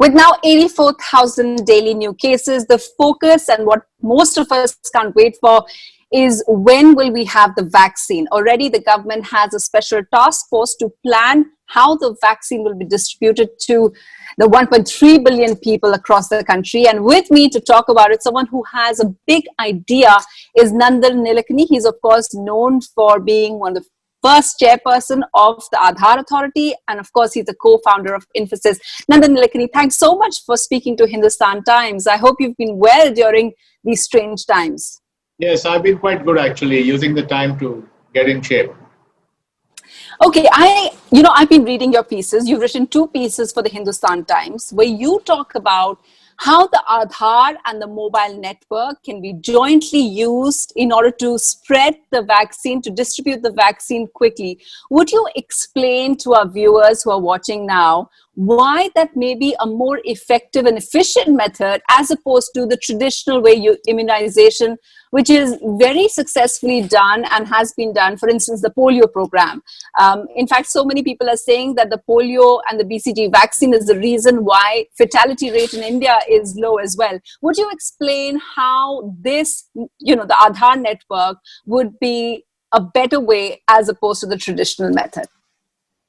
With now 84,000 daily new cases, the focus and what most of us can't wait for is when will we have the vaccine? Already the government has a special task force to plan how the vaccine will be distributed to the 1.3 billion people across the country. And with me to talk about it, someone who has a big idea is Nandan Nilekani. He's of course known for being one of the first chairperson of the Aadhaar Authority. And of course, he's the co-founder of Infosys. Nandan Nilekani, thanks so much for speaking to Hindustan Times. I hope you've been well during these strange times. Yes, I've been quite good actually, using the time to get in shape. Okay, I've been reading your pieces. You've written 2 pieces for the Hindustan Times where you talk about how the Aadhaar and the mobile network can be jointly used in order to spread the vaccine, to distribute the vaccine quickly. Would you explain to our viewers who are watching now why that may be a more effective and efficient method as opposed to the traditional way immunization, which is very successfully done and has been done, for instance, the polio program. In fact, so many people are saying that the polio and the BCG vaccine is the reason why fatality rate in India is low as well. Would you explain how this, the Aadhaar network would be a better way as opposed to the traditional method?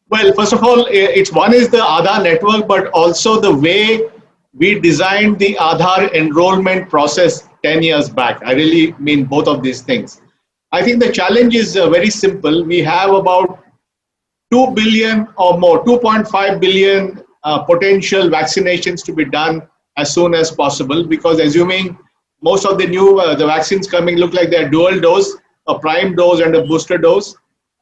Well, first of all, one is the Aadhaar network, but also the way we designed the Aadhaar enrollment process 10 years back. I really mean both of these things. I think the challenge is very simple. We have about 2 billion or more, 2.5 billion potential vaccinations to be done as soon as possible, because assuming most of the new the vaccines coming look like they're dual dose, a prime dose and a booster dose.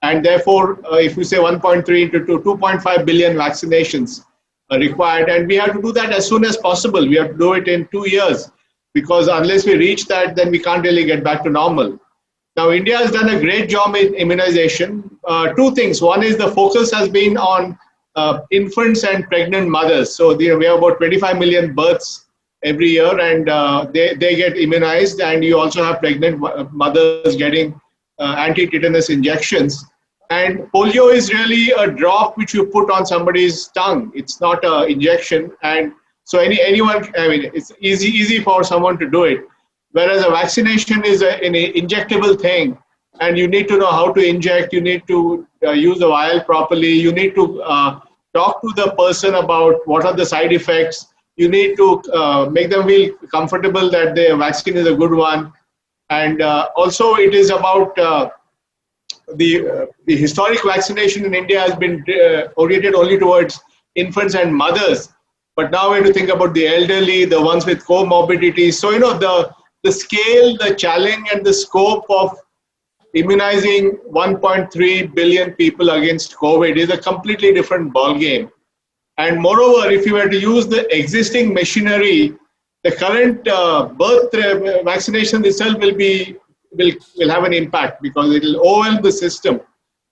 And therefore, if we say 1.3 into 2.5 billion vaccinations are required. And we have to do that as soon as possible. We have to do it in 2 years, because unless we reach that, then we can't really get back to normal. Now, India has done a great job in immunization. 2 things. One is the focus has been on infants and pregnant mothers. So we have about 25 million births every year, and they get immunized. And you also have pregnant mothers getting anti-tetanus injections. And polio is really a drop which you put on somebody's tongue. It's not an injection. And so anyone, it's easy for someone to do it. Whereas a vaccination is an injectable thing, and you need to know how to inject. You need to use the vial properly. You need to talk to the person about what are the side effects. You need to make them feel comfortable that the vaccine is a good one. And also it is about the historic vaccination in India has been oriented only towards infants and mothers. But now we have to think about the elderly, the ones with comorbidities. So, the scale, the challenge and the scope of immunizing 1.3 billion people against COVID is a completely different ballgame. And moreover, if you were to use the existing machinery, the current birth vaccination itself will have an impact, because it will overwhelm the system.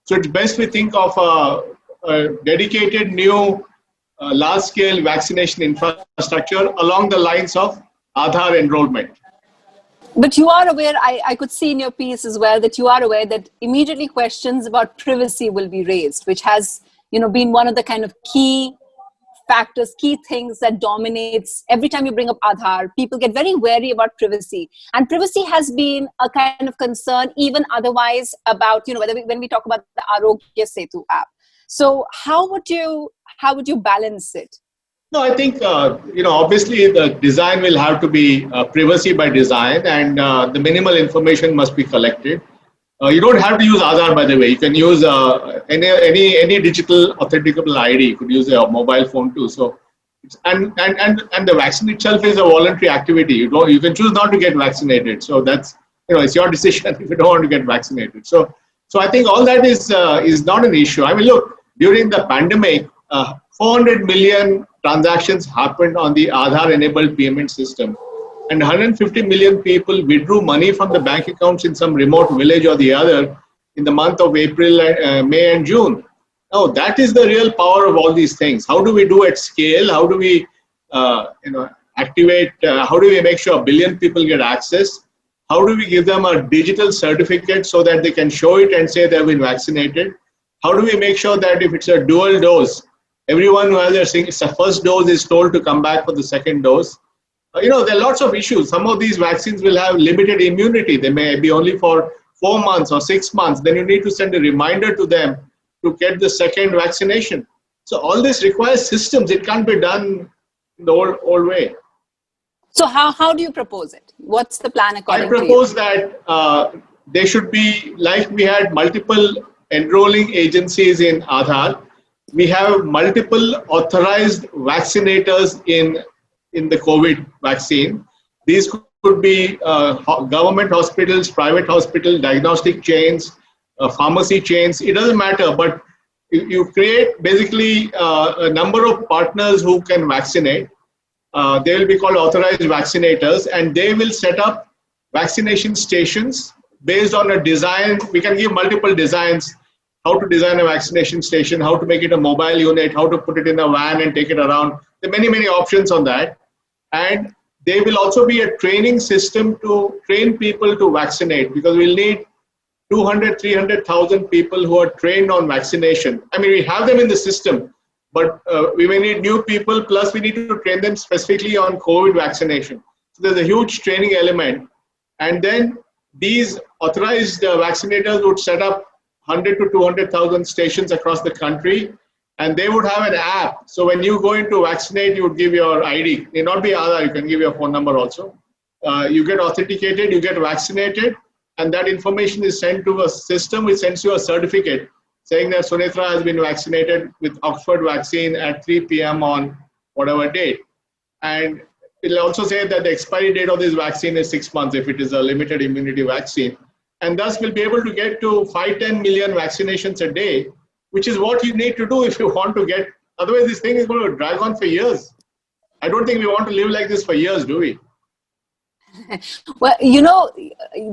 So it's best we think of a dedicated new large-scale vaccination infrastructure along the lines of Aadhaar enrollment. But you are aware, I could see in your piece as well, that you are aware that immediately questions about privacy will be raised, which has been one of the kind of key factors, key things that dominates every time you bring up Aadhaar. People get very wary about privacy, and privacy has been a kind of concern even otherwise about when we talk about the Arogya Setu app. So how would you balance it? No, I think obviously the design will have to be privacy by design, and the minimal information must be collected. You don't have to use Aadhaar, by the way. You can use any digital authenticable ID. You could use a mobile phone too. So, and the vaccine itself is a voluntary activity. You can choose not to get vaccinated. So that's it's your decision if you don't want to get vaccinated. So I think all that is not an issue. I mean, look, during the pandemic, 400 million transactions happened on the Aadhaar-enabled payment system. And 150 million people withdrew money from the bank accounts in some remote village or the other in the month of April, May and June. Now, that is the real power of all these things. How do we do at scale? How do we activate? How do we make sure 1 billion people get access? How do we give them a digital certificate so that they can show it and say they've been vaccinated? How do we make sure that if it's a dual dose, Everyone who has their first dose is told to come back for the second dose. There are lots of issues. Some of these vaccines will have limited immunity. They may be only for 4 months or 6 months. Then you need to send a reminder to them to get the second vaccination. So all this requires systems. It can't be done in the old way. So how do you propose it? What's the plan according to you? I propose that there should be, like we had multiple enrolling agencies in Aadhaar, we have multiple authorized vaccinators in the COVID vaccine. These could be government hospitals, private hospitals, diagnostic chains, pharmacy chains. It doesn't matter, but you create basically a number of partners who can vaccinate. They will be called authorized vaccinators, and they will set up vaccination stations based on a design. We can give multiple designs: how to design a vaccination station, how to make it a mobile unit, how to put it in a van and take it around. There are many, many options on that. And there will also be a training system to train people to vaccinate, because we'll need 200, 300,000 people who are trained on vaccination. I mean, we have them in the system, but we may need new people, plus we need to train them specifically on COVID vaccination. So there's a huge training element. And then these authorized vaccinators would set up 100 to 200,000 stations across the country, and they would have an app. So when you go in to vaccinate, you would give your ID. It may not be Aadhaar, you can give your phone number also. You get authenticated, you get vaccinated, and that information is sent to a system which sends you a certificate saying that Sunetra has been vaccinated with Oxford vaccine at 3 p.m. on whatever date. And it'll also say that the expiry date of this vaccine is 6 months if it is a limited immunity vaccine. And thus we'll be able to get to 5-10 million vaccinations a day, which is what you need to do if you want to get, otherwise this thing is going to drag on for years. I don't think we want to live like this for years, do we? Well,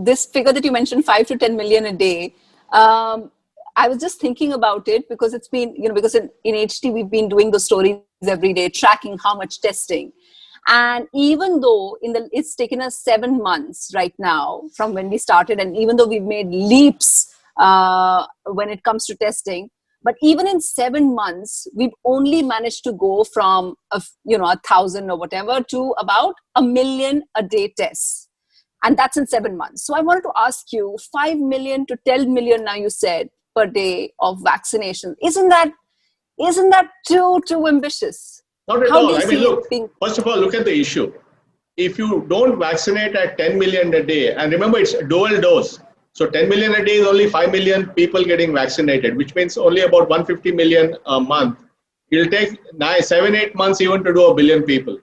this figure that you mentioned, 5 to 10 million a day, I was just thinking about it because it's been, because in HT we've been doing the stories every day, tracking how much testing. And even though it's taken us 7 months right now from when we started, and even though we've made leaps when it comes to testing, but even in 7 months, we've only managed to go from 1,000 or whatever to about 1 million a day tests, and that's in 7 months. So I wanted to ask you, 5 million to 10 million now you said per day of vaccination. Isn't that too ambitious? Not at all. I mean, look, first of all, look at the issue. If you don't vaccinate at 10 million a day, and remember it's dual dose. So 10 million a day is only 5 million people getting vaccinated, which means only about 150 million a month. It'll take 7-8 months even to do 1 billion people.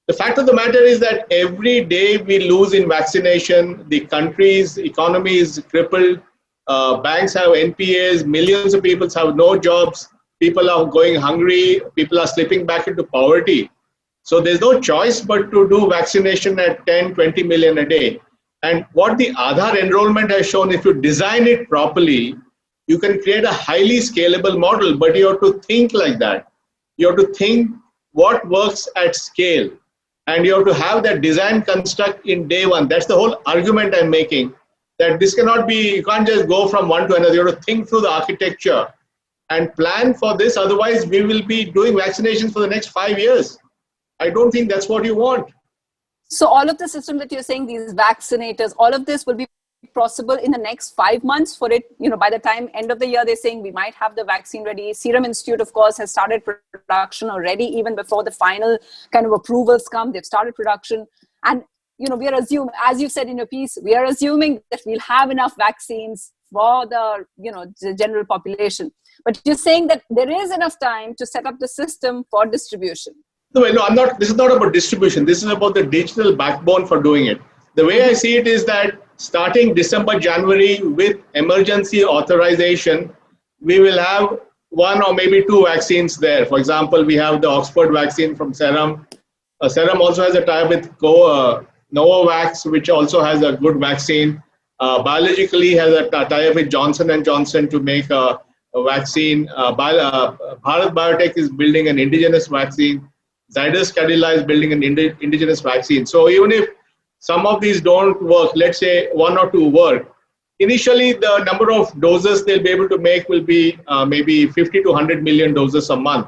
The fact of the matter is that every day we lose in vaccination, the country's economy is crippled. Banks have NPAs, millions of people have no jobs. People are going hungry. People are slipping back into poverty. So there's no choice but to do vaccination at 10, 20 million a day. And what the Aadhaar enrollment has shown, if you design it properly, you can create a highly scalable model, but you have to think like that. You have to think what works at scale. And you have to have that design construct in day one. That's the whole argument I'm making, that this cannot be, you can't just go from one to another. You have to think through the architecture and plan for this. Otherwise, we will be doing vaccinations for the next 5 years. I don't think that's what you want. So all of the system that you're saying, these vaccinators, all of this will be possible in the next 5 months for it, by the time end of the year, they're saying we might have the vaccine ready. Serum Institute, of course, has started production already, even before the final kind of approvals come, they've started production. And, we are assuming, as you said in your piece, we are assuming that we'll have enough vaccines for the, the general population. But you're saying that there is enough time to set up the system for distribution. No, I'm not. This is not about distribution. This is about the digital backbone for doing it. The way I see it is that starting December, January with emergency authorization, we will have 1 or maybe 2 vaccines there. For example, we have the Oxford vaccine from Serum. Serum also has a tie with Novavax, which also has a good vaccine. Biologically has a tie with Johnson & Johnson to make a vaccine. Bharat Biotech is building an indigenous vaccine. Zydus Cadila is building an indigenous vaccine. So even if some of these don't work, let's say 1 or 2 work, initially the number of doses they'll be able to make will be maybe 50 to 100 million doses a month.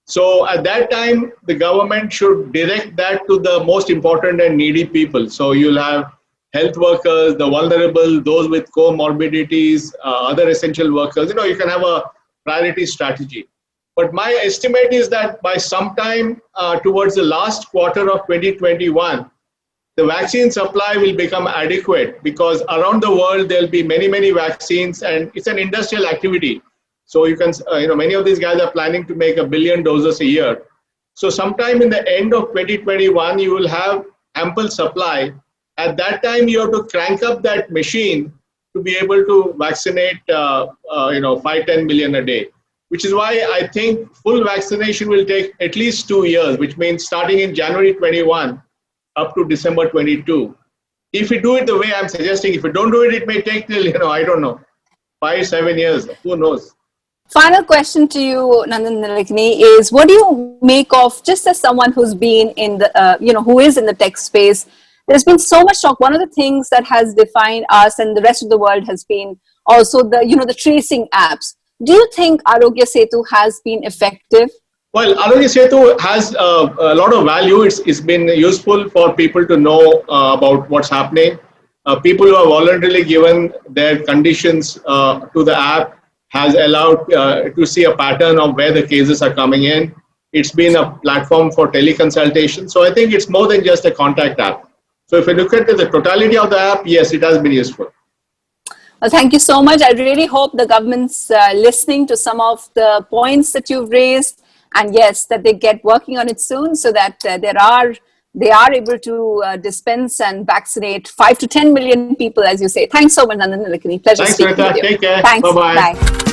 So at that time, the government should direct that to the most important and needy people. So you'll have health workers, the vulnerable, those with comorbidities, other essential workers. You can have a priority strategy. But my estimate is that by sometime towards the last quarter of 2021, the vaccine supply will become adequate, because around the world there'll be many, many vaccines, and it's an industrial activity. So you can, many of these guys are planning to make 1 billion doses a year. So sometime in the end of 2021, you will have ample supply. At that time, you have to crank up that machine to be able to vaccinate, 5-10 million a day, which is why I think full vaccination will take at least 2 years, which means starting in January 21 up to December 22. If you do it the way I'm suggesting, if you don't do it, it may take till, I don't know, 5-7 years, who knows? Final question to you, Nandan Nilekani, is what do you make of, just as someone who's been in the, who is in the tech space, there's been so much talk. One of the things that has defined us and the rest of the world has been also the tracing apps. Do you think Arogya Setu has been effective? Well, Aadhaar Setu has a lot of value. It's been useful for people to know about what's happening. People who have voluntarily given their conditions to the app has allowed to see a pattern of where the cases are coming in. It's been a platform for teleconsultation. So I think it's more than just a contact app. So if you look at the totality of the app, yes, it has been useful. Well, thank you so much. I really hope the government's listening to some of the points that you've raised. And yes, that they get working on it soon, so that they are able to dispense and vaccinate 5 to 10 million people, as you say. Thanks so much, Nandan Nilekani. Pleasure speaking with you. Take care. Thanks. Bye-bye. Bye.